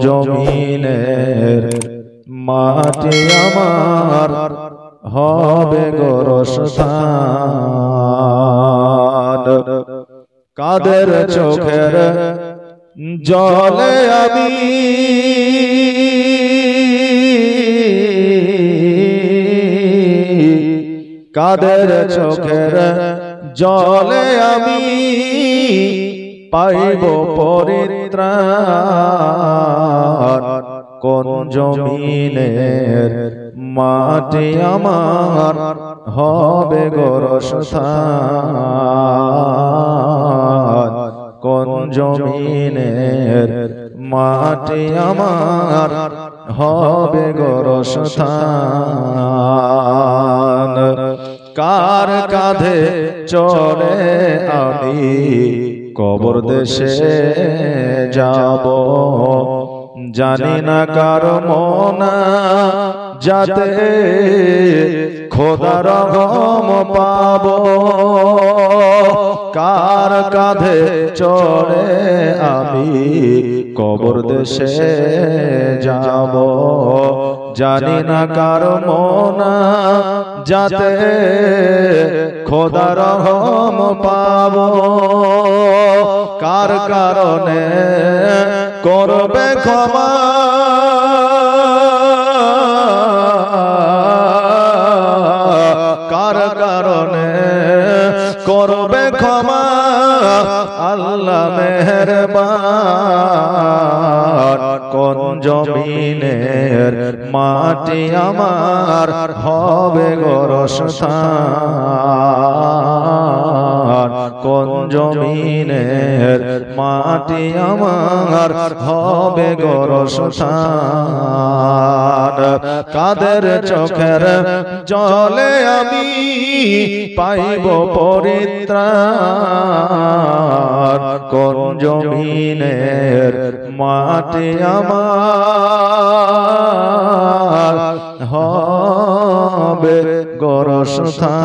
জমিনের মাটি আমার হবে গোরস্থান। কাদের চোখের জলে আমি কাদের চোখের জলে আমি পাইব পরিত্রাণ। কোন জমিনের মাটি আমার হবে গোরস্থান। কোন জমিনের মাটি আমার হবে গোরস্থান। কার কাঁধে চড়ে আমি কবর দেশে যাব, জানি না কার মনা যাতে খোদার রহম পাব। কার কাঁধে চড়ে আমি কবর দেশে যাব, জানি না কার মনা যাতে খোদার রহম পাব। কার কারণে করবে ক্ষমা কার কারণে করবে ক্ষমা আল্লাহ মেহেরবান। কোন জমিনের মাটি আমার হবে গোরস্থান। কোন জমিনের মাটি আমার হবে গোরস্থান। কাদের চোখের জলে আমি পাইব পরিত্রাণ। কোন জমিনের মাটি আমার হবে গোরস্থান।